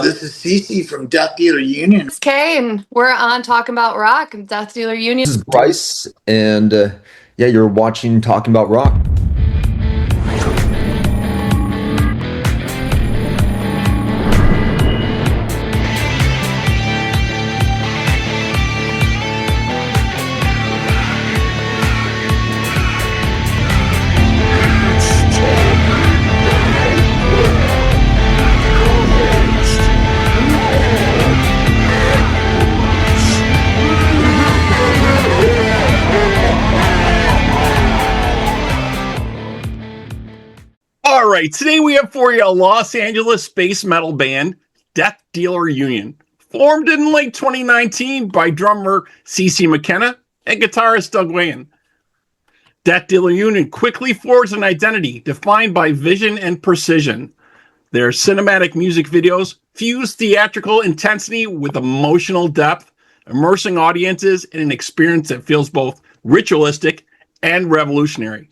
This is CC from Dealer Union. It's Kay, and we're on Talking About Rock and Dealer Union. This is Brice, and yeah, you're watching Talking About Rock. All right, today we have for you a Los Angeles-based metal band, Dealer Union, formed in late 2019 by drummer CC McKenna and guitarist Doug Weiand. Dealer Union quickly forged an identity defined by vision and precision. Their cinematic music videos fuse theatrical intensity with emotional depth, immersing audiences in an experience that feels both ritualistic and revolutionary.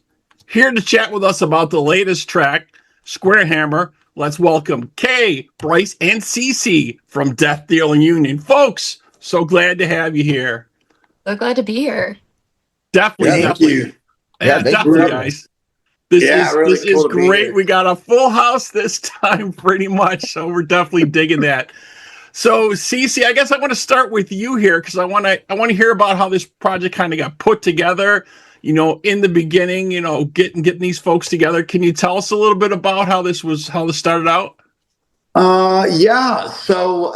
Here to chat with us about the latest track, Square Hammer, let's welcome Kay, Brice, and CC from Dealer Union. Folks, so glad to have you here. So glad to be here. Definitely. Thank you. Yeah, definitely, guys. This is cool great. We got a full house this time, pretty much, so we're definitely digging that. So, CC, I guess I want to start with you here because I want to hear about how this project kind of got put together. You know, in the beginning, you know, getting these folks together. Can you tell us a little bit about how this started out? Yeah. So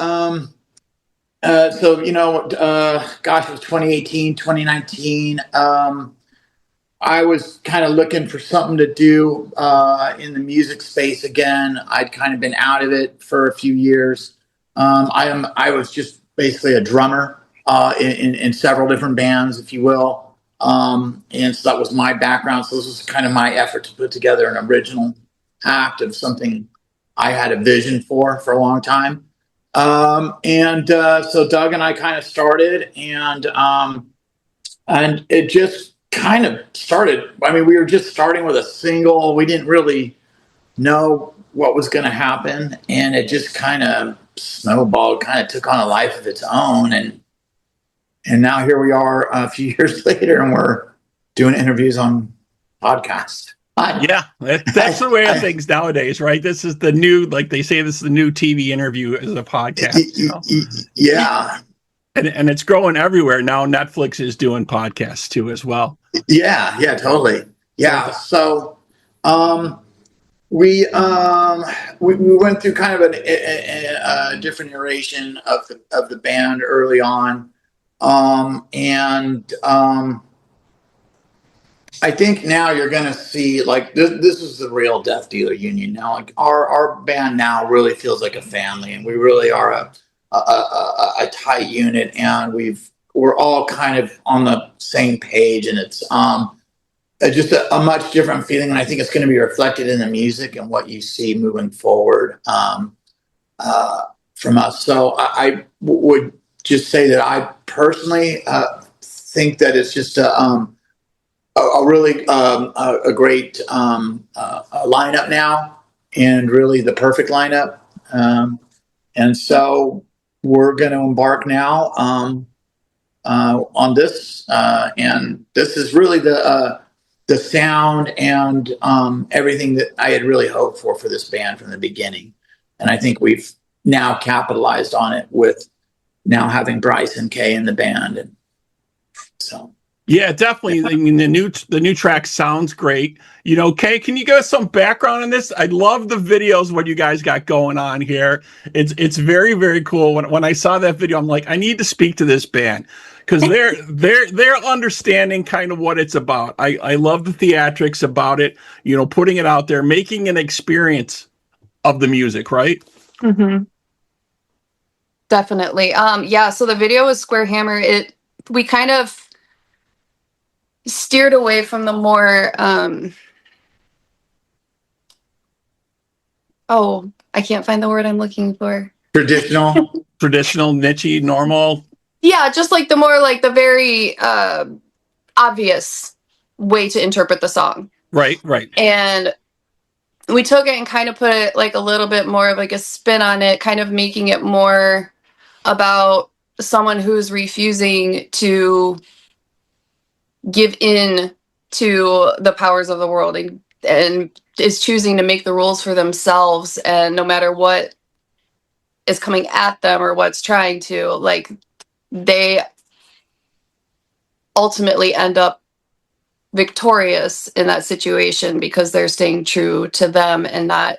you know, gosh, it was 2018, 2019. I was kind of looking for something to do in the music space again. I'd kind of been out of it for a few years. I was just basically a drummer in several different bands, if you will. And so that was my background. So this was kind of my effort to put together an original act of something I had a vision for a long time. So Doug and I kind of started, and it just kind of started. I mean, we were just starting with a single. We didn't really know what was going to happen, and it just kind of snowballed, kind of took on a life of its own. And now here we are a few years later, and we're doing interviews on podcasts. Yeah, that's the way of things nowadays, right? This is the new, like they say, this is the new TV interview as a podcast. You know? Yeah. And it's growing everywhere. Now Netflix is doing podcasts too as well. Yeah, totally. Yeah. So we went through kind of a different iteration of the band early on. I think now you're going to see, like, this is the real Dealer Union now. Like our band now really feels like a family, and we really are a tight unit, and we're all kind of on the same page, and it's just a much different feeling. And I think it's going to be reflected in the music and what you see moving forward from us. So I would just say that I personally think that it's just a really a great lineup now, and really the perfect lineup. And so we're going to embark now on this, and this is really the sound and everything that I had really hoped for this band from the beginning. And I think we've now capitalized on it with now having Brice and Kay in the band. And so, yeah, definitely. I mean, the new track sounds great. You know, Kay, can you give us some background on this? I love the videos, what you guys got going on here. It's very, very cool. When I saw that video, I'm like, I need to speak to this band because they're understanding kind of what it's about. I love the theatrics about it, you know, putting it out there, making an experience of the music, right? Mm-hmm. Definitely. Yeah, so the video was Square Hammer. We kind of steered away from the more I can't find the word I'm looking for. Traditional, niche, normal. Yeah, just like the very obvious way to interpret the song. Right. And we took it and kind of put it like a little bit more of like a spin on it, kind of making it more about someone who's refusing to give in to the powers of the world and is choosing to make the rules for themselves. And no matter what is coming at them or what's trying to, like, they ultimately end up victorious in that situation because they're staying true to them and not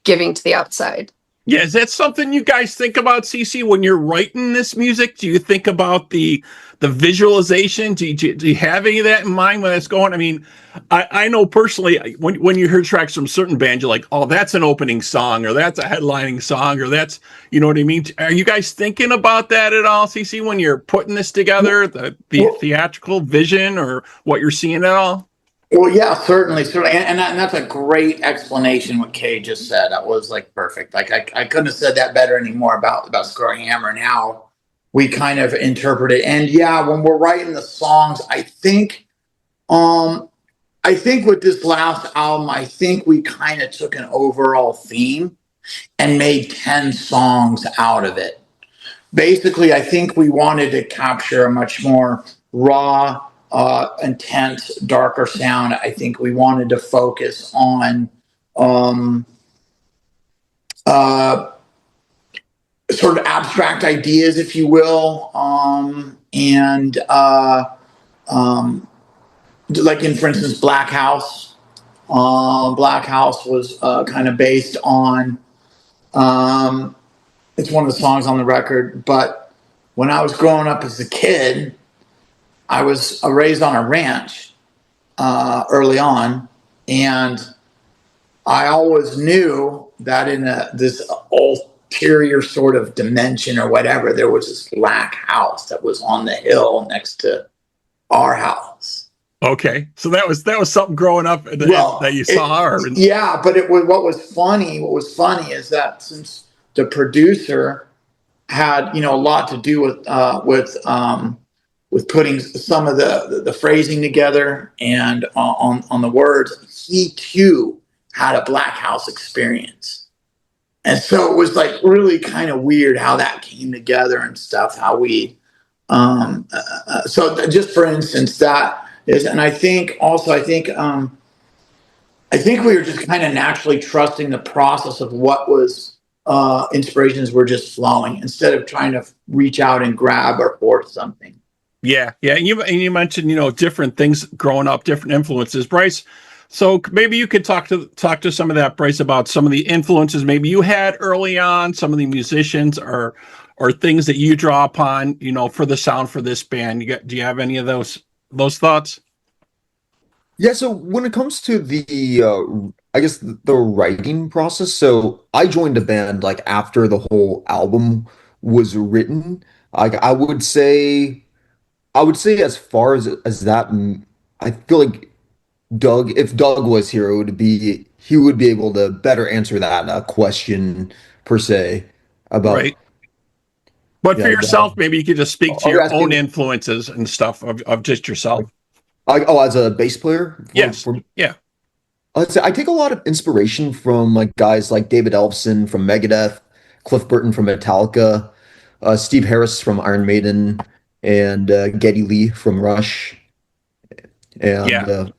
giving to the outside. Yeah, is that something you guys think about, CC, when you're writing this music? Do you think about the visualization? Do you have any of that in mind when it's going? I mean, I know personally, when you hear tracks from certain bands, you're like, oh, that's an opening song, or that's a headlining song, or that's, you know what I mean? Are you guys thinking about that at all, CC, when you're putting this together, the theatrical vision, or what you're seeing at all? Well, yeah, certainly. And that's a great explanation what Kay just said. That was like perfect. Like I couldn't have said that better anymore about Square Hammer and how we kind of interpret it. And yeah, when we're writing the songs, I think with this last album, I think we kind of took an overall theme and made 10 songs out of it. Basically, I think we wanted to capture a much more raw, intense, darker sound. I think we wanted to focus on sort of abstract ideas, if you will, and like in, for instance, Black House. Black House was kind of based on it's one of the songs on the record, but when I was growing up as a kid, I was raised on a ranch early on, and I always knew that in this ulterior sort of dimension or whatever, there was this black house that was on the hill next to our house. Okay, so that was something growing up that you saw. Yeah, but it was what was funny is that since the producer had a lot to do with putting some of the phrasing together and on the words, he too had a Black House experience. And so it was like really kind of weird how that came together and stuff, how we, so just for instance, that is, and I think we were just kind of naturally trusting the process of what was, inspirations were just flowing instead of trying to reach out and grab or force something. Yeah. And you mentioned, different things growing up, different influences, Brice. So maybe you could talk to some of that, Brice, about some of the influences maybe you had early on, some of the musicians or things that you draw upon, for the sound for this band. Do you have any of those thoughts? Yeah, so when it comes to I guess the writing process, so I joined a band like after the whole album was written. Like I would say as far as that, I feel like if Doug was here, he would be able to better answer that question per se about. Right. But for yourself, maybe you could just speak to your own influences and stuff of just yourself. As a bass player? Yes. Yeah. I take a lot of inspiration from like guys like David Ellefson from Megadeth, Cliff Burton from Metallica, Steve Harris from Iron Maiden, and Geddy Lee from Rush. And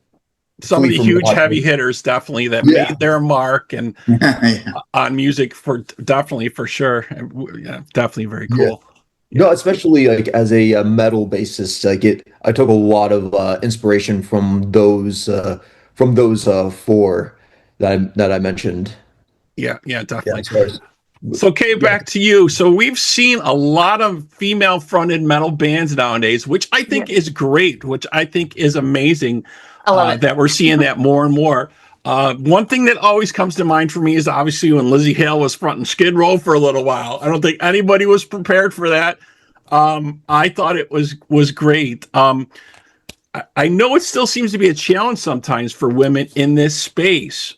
some of the huge heavy hitters definitely that made their mark and on music for sure. Definitely very cool. No, especially like as a metal bassist, I took a lot of inspiration from those four that I mentioned. Yeah, definitely. So, Kay, back to you. So we've seen a lot of female-fronted metal bands nowadays, which I think is great, which I think is amazing. I love it. That we're seeing that more and more. One thing that always comes to mind for me is obviously when Lizzie Hale was fronting Skid Row for a little while. I don't think anybody was prepared for that. I thought it was great. I know it still seems to be a challenge sometimes for women in this space.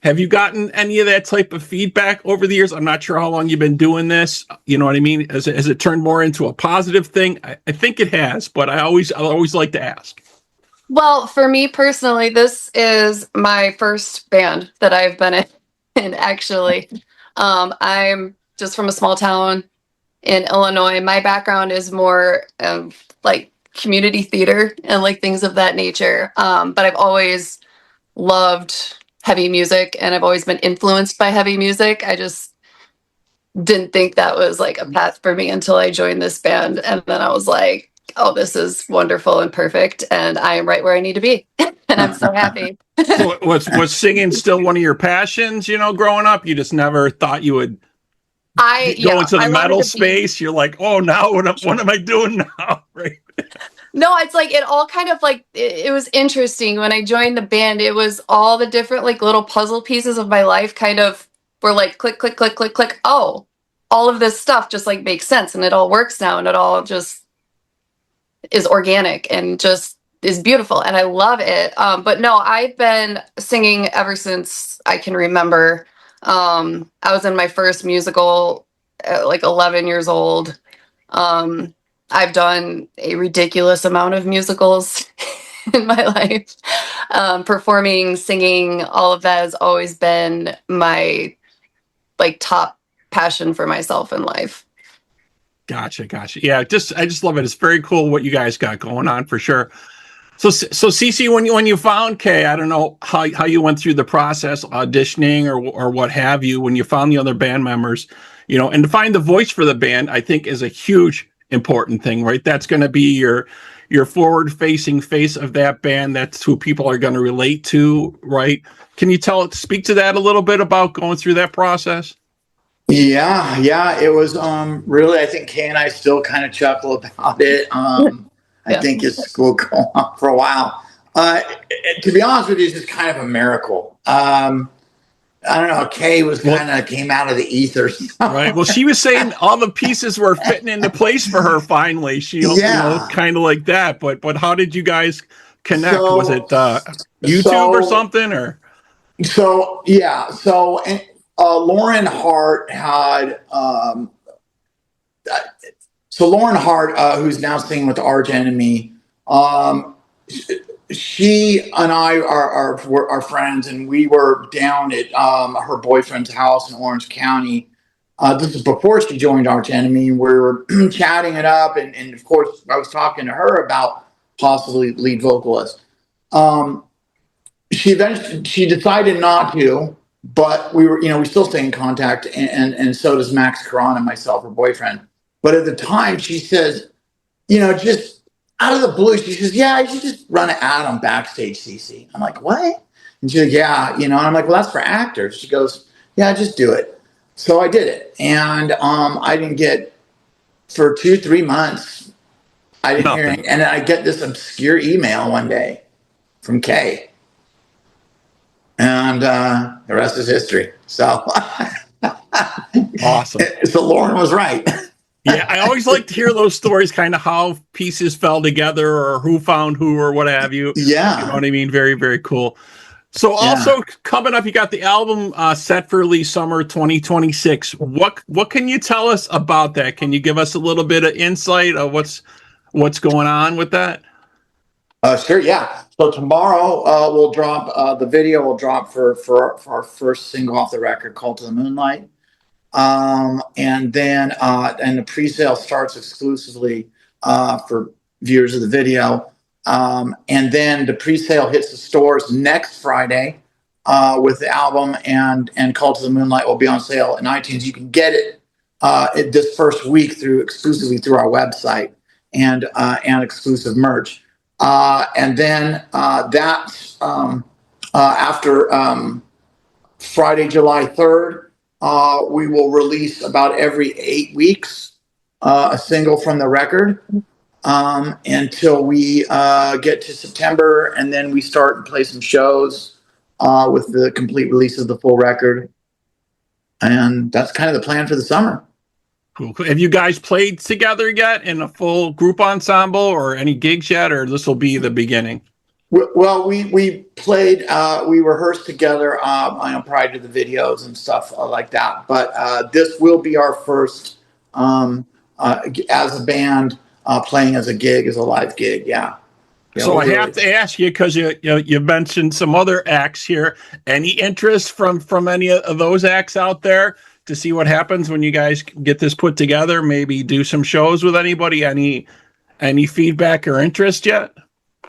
Have you gotten any of that type of feedback over the years? I'm not sure how long you've been doing this. You know what I mean? Has it turned more into a positive thing? I think it has, but I always like to ask. Well, for me personally, this is my first band that I've been in actually. I'm just from a small town in Illinois. My background is more of like community theater and like things of that nature. But I've always loved heavy music and I've always been influenced by heavy music. I just didn't think that was like a path for me until I joined this band. And then I was like, oh, this is wonderful and perfect. And I am right where I need to be. And I'm so happy. So was singing still one of your passions, growing up? You just never thought you would go into the metal space? You're like, oh, now what am I doing now? Right. No, it's like it all kind of like it was interesting when I joined the band. It was all the different like little puzzle pieces of my life kind of were like click, click, click, click, click. Oh, all of this stuff just like makes sense and it all works now and it all just is organic and just is beautiful and I love it. But no, I've been singing ever since I can remember. I was in my first musical at like 11 years old. I've done a ridiculous amount of musicals in my life. Performing, singing, all of that has always been my like top passion for myself in life. Gotcha. Yeah, I just love it. It's very cool what you guys got going on for sure. So CC, when you found Kay, I don't know how you went through the process, auditioning or what have you, when you found the other band members, and to find the voice for the band, I think is a huge important thing, right? That's going to be your forward facing face of that band. That's who people are going to relate to, right? Can you speak to that a little bit about going through that process? Yeah, it was really, I think Kay and I still kind of chuckle about it. I think it's will go on for a while. To be honest with you, it's just kind of a miracle. I don't know. Kay was came out of the ethers. Right. Well, she was saying all the pieces were fitting into place for her finally. She, kind of like that. But how did you guys connect? Was it YouTube or something? Or Lauren Hart had. So Lauren Hart, who's now singing with Arch Enemy, she and I are friends, and we were down at her boyfriend's house in Orange County. This is before she joined Arch Enemy, and we were chatting it up, and of course I was talking to her about possibly lead vocalist. She decided not to, but we were, we still stay in contact, and so does Max Morton and myself, her boyfriend. But at the time, she says, just out of the blue, she says, yeah, I should just run an ad on Backstage, CC. I'm like, what? And she's like, yeah, and I'm like, well, that's for actors. She goes, yeah, just do it. So I did it. And I didn't get, for 2-3 months, I didn't hear anything. And then I get this obscure email one day from Kay. And the rest is history. So awesome. So Lauren was right. Yeah, I always like to hear those stories, kind of how pieces fell together or who found who or what have you. Yeah. You know what I mean? Very, very cool. So also coming up, you got the album set for release summer 2026. What can you tell us about that? Can you give us a little bit of insight of what's going on with that? Sure, yeah. So tomorrow we'll drop, the video will drop for our first single off the record, Call to the Moonlight. And then and the pre-sale starts exclusively for viewers of the video. And then the pre-sale hits the stores next Friday with the album, and Call to the Moonlight will be on sale in iTunes. You can get it this first week exclusively through our website and exclusive merch. And then after Friday, July 3rd, we will release about every 8 weeks a single from the record until we get to September, and then we start and play some shows with the complete release of the full record. And that's kind of the plan for the summer. Cool. Have you guys played together yet in a full group ensemble or any gigs yet, or this will be the beginning? Well, we played, we rehearsed together, prior to the videos and stuff like that. But this will be our first as a band playing as a gig, as a live gig. Yeah. Yeah, So I have to ask you, because you mentioned some other acts here. Any interest from any of those acts out there to see what happens when you guys get this put together? Maybe do some shows with anybody. Any feedback or interest yet?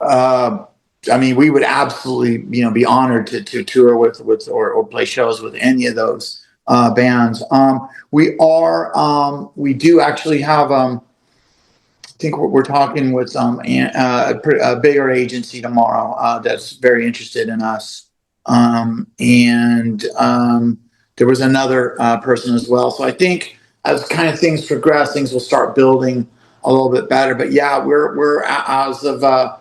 I mean, we would absolutely, be honored to tour with or play shows with any of those bands. We do actually have, I think we're talking with a bigger agency tomorrow that's very interested in us. And there was another person as well. So I think as kind of things progress, things will start building a little bit better. But yeah, we're as of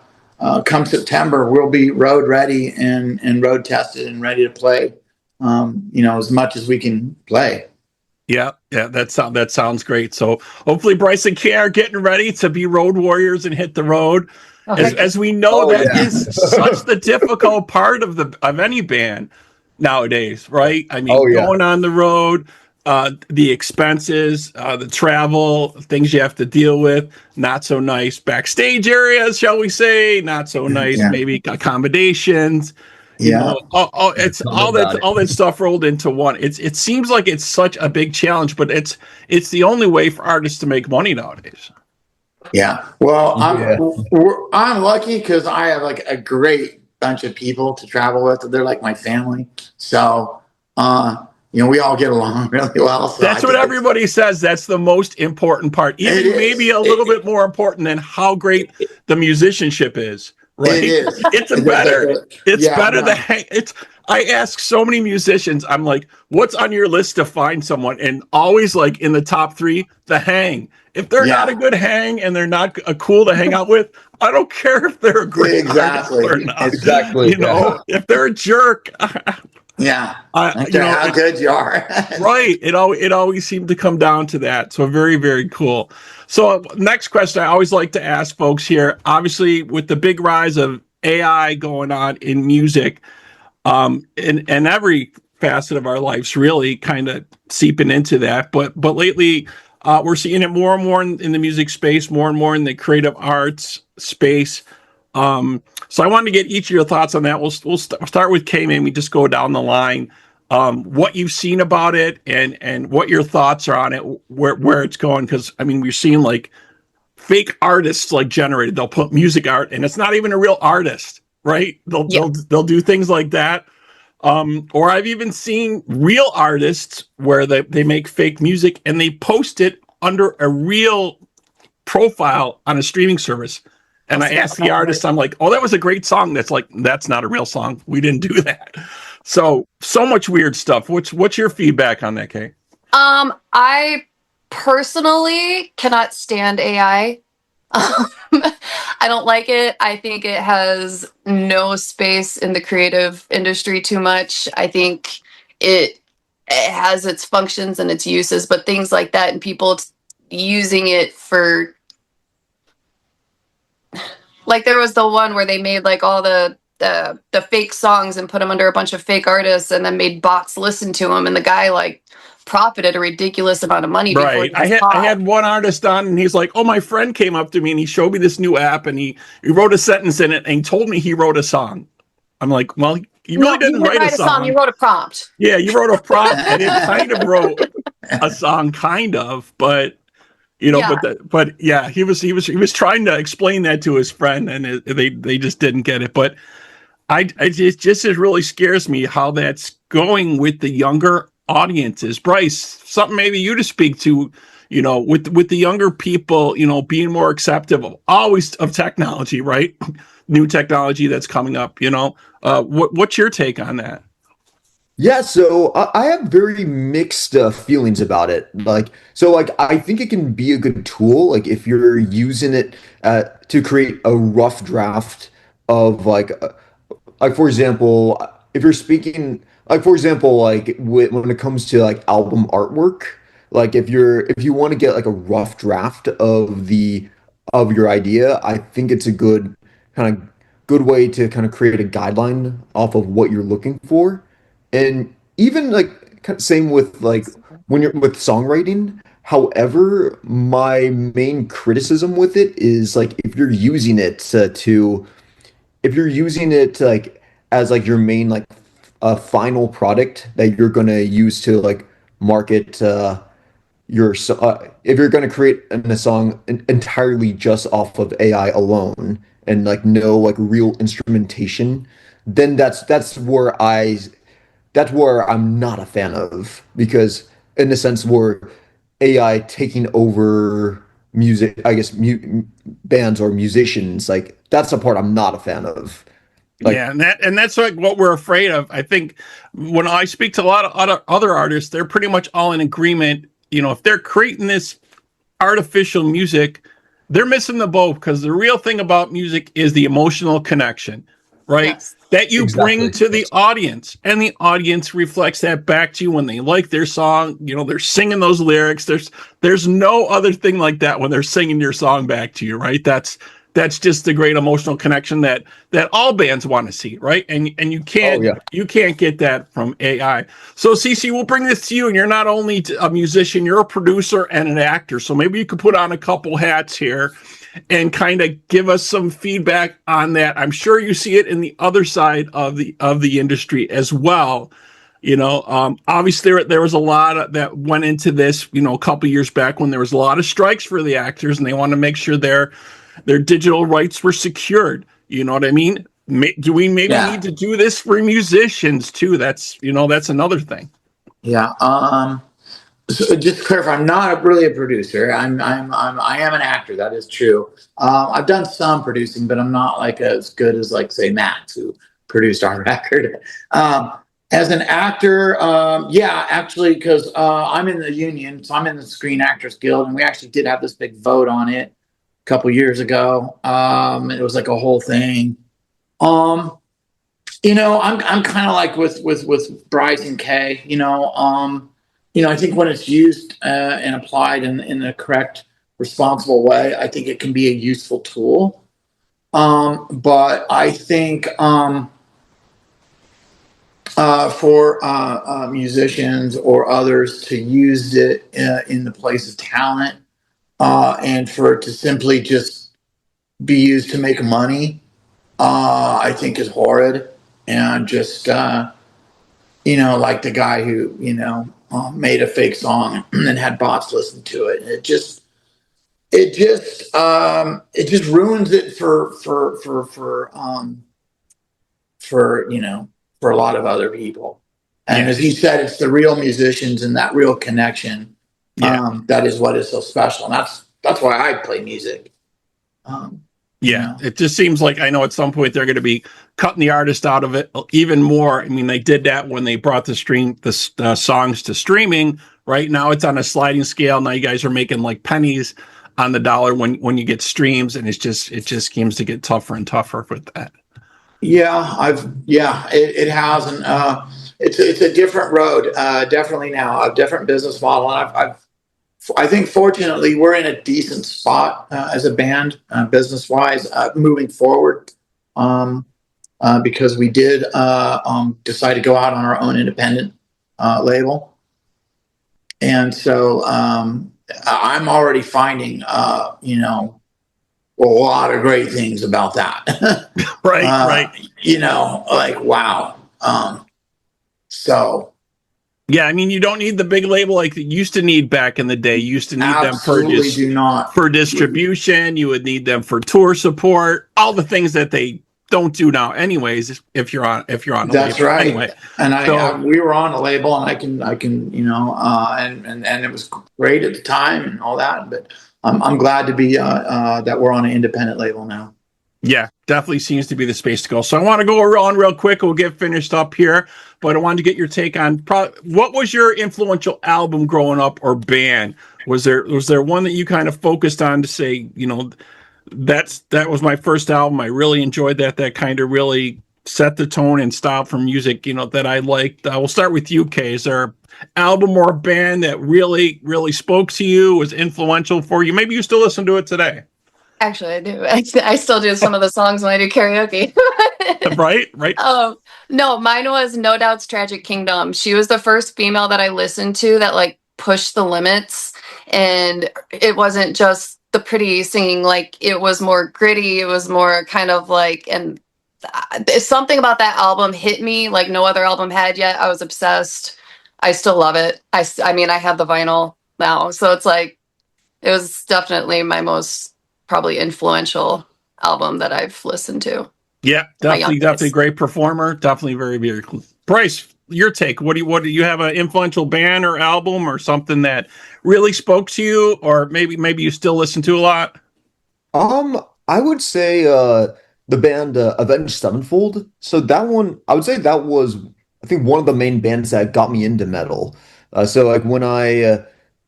come September, we'll be road ready and road tested and ready to play, as much as we can play. Yeah, that sounds great. So hopefully Brice and Kay are getting ready to be road warriors and hit the road. As we know, is such the difficult part of any band nowadays, right? I mean, going on the road, the expenses, the travel, things you have to deal with, not so nice backstage areas, shall we say, not so nice, maybe accommodations. It's all that stuff rolled into one. It seems like it's such a big challenge, but it's the only way for artists to make money nowadays. Yeah. Well, I'm lucky because I have like a great bunch of people to travel with. They're like my family. So, we all get along really well. So that's what everybody says. That's the most important part. Even maybe a little bit more important than how great the musicianship is. Right? It's better. It's better to hang. I ask so many musicians, I'm like, what's on your list to find someone? And always like in the top 3, the hang. If they're not a good hang and they're not cool to hang out with, I don't care if they're a great artist or not. Exactly. If they're a jerk. How good you are. Right. It always seemed to come down to that. So very, very cool. So next question I always like to ask folks here, obviously with the big rise of AI going on in music, in every facet of our lives really kind of seeping into that. But lately we're seeing it more and more in the music space, more and more in the creative arts space. So I wanted to get each of your thoughts on that. We'll start with Kay, maybe just go down the line. What you've seen about it and what your thoughts are on it, where it's going. Because I mean, we're seeing like fake artists like generated. They'll put music art, and it's not even a real artist, right? They'll do things like that. Or I've even seen real artists where they make fake music and they post it under a real profile on a streaming service. And I asked the artist, I'm like, oh, that was a great song. That's like, that's not a real song. We didn't do that. So much weird stuff. What's your feedback on that, Kay? I personally cannot stand AI. I don't like it. I think it has no space in the creative industry too much. I think it has its functions and its uses, but things like that and people using it for, like there was the one where they made like all the fake songs and put them under a bunch of fake artists and then made bots listen to them, and the guy like profited a ridiculous amount of money. Right. I had one artist on and he's like, oh, my friend came up to me and he showed me this new app and he wrote a sentence in it and he told me he wrote a song. I'm like, well, you really didn't write a song. You wrote a prompt. Yeah, you wrote a prompt and it kind of wrote a song, kind of, but but he was trying to explain that to his friend and they just didn't get it. But it just really scares me how that's going with the younger audiences. Brice, something maybe you to speak to, with the younger people, being more accepting of technology, right? New technology that's coming up, what's your take on that? Yeah, so I have very mixed feelings about it. I think it can be a good tool, like if you're using it to create a rough draft of for example, if you're speaking, when it comes to like album artwork, like if you want to get like a rough draft of your idea, I think it's a good way to kind of create a guideline off of what you're looking for. And even same with when you're with songwriting. However, my main criticism with it is like if you're using it to if you're using it to, like, as like your main like a final product that you're gonna use to like market if you're gonna create a song entirely just off of AI alone and like no like real instrumentation, then that's where I'm not a fan of, because in the sense where AI taking over music, I guess bands or musicians, like that's the part I'm not a fan of. Like, Yeah, and that's like what we're afraid of. I think when I speak to a lot of other artists, they're pretty much all in agreement. You know, if they're creating this artificial music, they're missing the boat, because the real thing about music is the emotional connection, right? Yes. That you bring exactly. to the audience, and the audience reflects that back to you when they like their song. You know, they're singing those lyrics. There's no other thing like that when they're singing your song back to you, right? That's just the great emotional connection that all bands want to see, right? And Oh yeah. you can't get that from AI. So CC, we'll bring this to you, and you're not only a musician, you're a producer and an actor. So maybe you could put on a couple hats here and kind of give us some feedback on that. I'm sure you see it in the other side of the industry as well. You know, obviously there was a lot that went into this, you know, a couple years back when there was a lot of strikes for the actors, and they want to make sure their digital rights were secured. You know what I mean? Do we maybe Yeah. need to do this for musicians too? That's another thing. Yeah. So just to clarify, I'm not really a producer. I am an actor. That is true. I've done some producing, but I'm not like as good as, like, say, Max, who produced our record. As an actor, yeah, actually, because I'm in the union, so I'm in the Screen Actors Guild, and we actually did have this big vote on it a couple years ago. It was like a whole thing. You know, I'm kind of like with Brice and Kay. You know, I think when it's used and applied in the correct, responsible way, I think it can be a useful tool. But I think for musicians or others to use it in the place of talent, and for it to simply just be used to make money, I think is horrid. And just, you know, like the guy who, made a fake song and had bots listen to it. It just ruins it for a lot of other people. And as he said, it's the real musicians and that real connection. That is what is so special. And that's why I play music. It just seems like, I know at some point they're going to be cutting the artist out of it even more. I mean, they did that when they brought the songs to streaming. Right now, it's on a sliding scale. Now you guys are making like pennies on the dollar when you get streams, and it just seems to get tougher and tougher with that. Yeah, it has, and it's a different road. Definitely now a different business model, and I think fortunately we're in a decent spot as a band, business wise, moving forward, because we did decide to go out on our own independent label, and so I'm already finding a lot of great things about that. Right. You know, like, wow. So. Yeah, I mean, you don't need the big label like you used to need back in the day. You used to need them for distribution. You would need them for tour support, all the things that they don't do now anyways, if you're on a That's label. right. Anyway. And we were on a label, and I can and it was great at the time and all that, but I'm glad to be that we're on an independent label now. Yeah, definitely seems to be the space to go. So I want to go on real quick. We'll get finished up here, but I wanted to get your take on what was your influential album growing up or band? Was there one that you kind of focused on to say, that was my first album. I really enjoyed that. That kind of really set the tone and style for music, that I liked. We'll start with you, Kay. Is there an album or a band that really, really spoke to you, was influential for you? Maybe you still listen to it today. Actually, I do. I still do some of the songs when I do karaoke. Right. No, mine was No Doubt's Tragic Kingdom. She was the first female that I listened to that like pushed the limits, and it wasn't just the pretty singing. Like, it was more gritty. It was more kind of like, and something about that album hit me like no other album had yet. I was obsessed. I still love it. I mean, I have the vinyl now, so it's like it was definitely my most probably influential album that I've listened to. Yeah, definitely great performer. Definitely very cool. Brice, your take. What do you have an influential band or album or something that really spoke to you, or maybe you still listen to a lot? I would say the band Avenged Sevenfold. So that one, I would say that was, I think, one of the main bands that got me into metal. So like when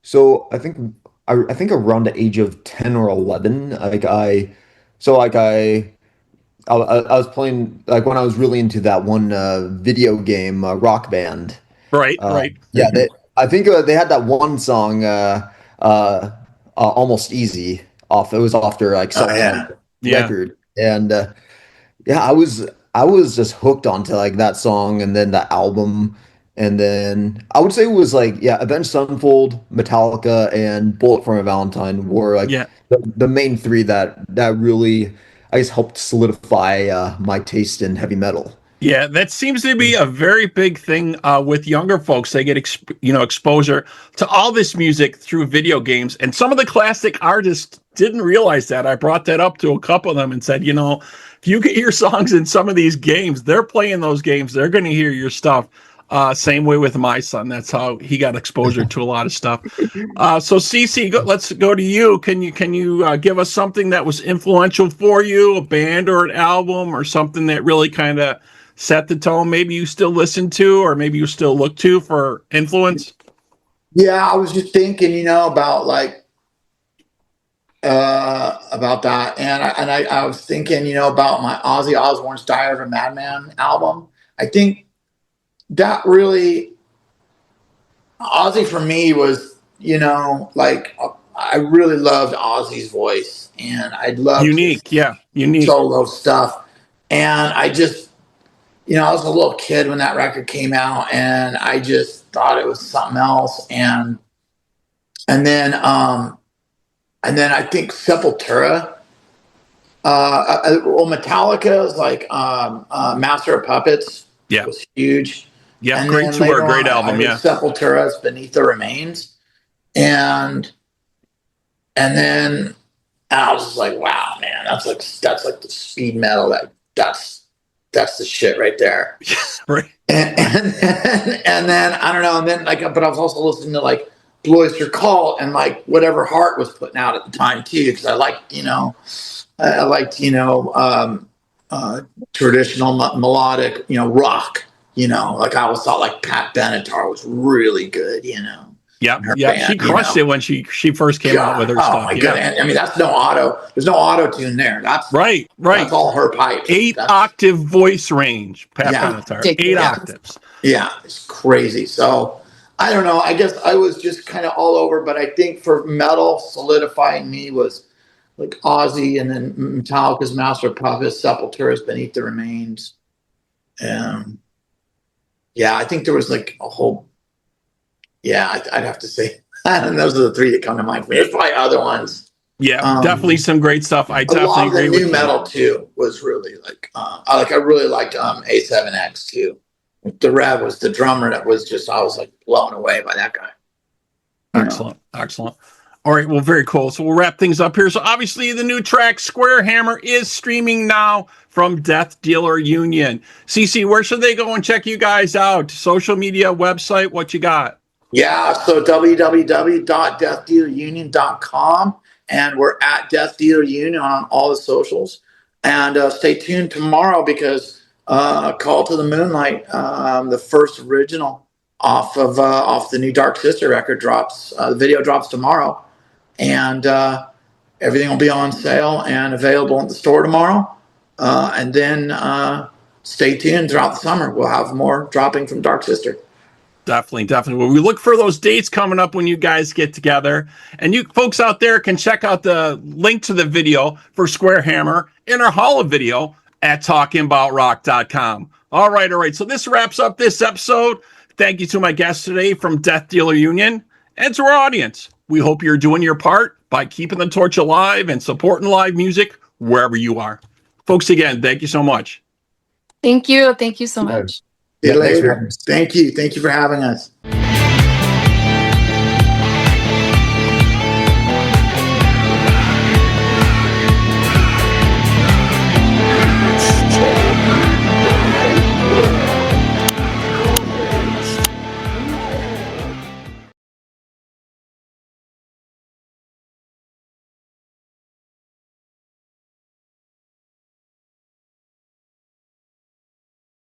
so I think around the age of 10 or 11, so like I was playing like when I was really into that one video game Rock Band. Right. Yeah, I think they had that one song Almost Easy off. It was off their like second record, and yeah, I was just hooked onto like that song and then the album, and then I would say it was like yeah, Avenged Sevenfold, Metallica, and Bullet for My Valentine were like Yeah. the main three that really I guess helped solidify my taste in heavy metal. Yeah, that seems to be a very big thing with younger folks. They get exposure to all this music through video games, and some of the classic artists didn't realize that. I brought that up to a couple of them and said, if you get your songs in some of these games, they're playing those games. They're going to hear your stuff. Same way with my son. That's how he got exposure to a lot of stuff. So CC, let's go to you. Can you give us something that was influential for you, a band or an album or something that really kind of set the tone? Maybe you still listen to, or maybe you still look to for influence. Yeah, I was just thinking, about like about that, and I was thinking, about my Ozzy Osbourne's "Diary of a Madman" album. I think that really Ozzy for me was, like I really loved Ozzy's voice, and I loved unique solo stuff, and I just. I was a little kid when that record came out, and I just thought it was something else. And then I think Sepultura, Metallica is like Master of Puppets. Yeah, was huge. Yeah, and great tour, great album. Yeah, Sepultura's Beneath the Remains, and then I was just like, wow, man, that's like the speed metal that's the shit right there. Right. And then I don't know. And then but I was also listening to like Blue Oyster Cult and like whatever Heart was putting out at the time too, because I liked traditional melodic rock. Like I always thought like Pat Benatar was really good. Yeah, band, she crushed it when she first came out with her stuff. Oh my god! I mean, that's no auto. There's no auto tune there. That's right. That's all her pipes. 8-octave voice range, Pat Benatar. 8 octaves. Yeah, it's crazy. So I don't know. I guess I was just kind of all over, but I think for metal, solidifying me was like Ozzy, and then Metallica's Master of Puppets, Sepultura's Beneath the Remains. Yeah, I think there was like a whole. Yeah, I'd have to say, and those are the three that come to mind for me. There's probably other ones. Yeah, definitely some great stuff. I definitely agree with you. New metal too was really like, I really liked A7X too. The Rev was the drummer that was just, I was like blown away by that guy. Excellent. All right, well, very cool. So we'll wrap things up here. So obviously the new track Square Hammer is streaming now from Dealer Union. CC, where should they go and check you guys out? Social media, website, what you got? Yeah, so www.deathdealerunion.com, and we're at Death Dealer Union on all the socials. And stay tuned tomorrow because Call to the Moonlight, the first original off the new Dark Sister record drops. The video drops tomorrow, and everything will be on sale and available at the store tomorrow. And then stay tuned throughout the summer. We'll have more dropping from Dark Sister. Definitely. Well, we look for those dates coming up when you guys get together. And you folks out there can check out the link to the video for Square Hammer in our Hall of Video at talkingboutrock.com. All right. So this wraps up this episode. Thank you to my guests today from Death Dealer Union and to our audience. We hope you're doing your part by keeping the torch alive and supporting live music wherever you are. Folks, again, thank you so much. Thank you. Thank you so Yeah. much. See you Yeah, thanks for later. having us. Thank you. Thank you for having us.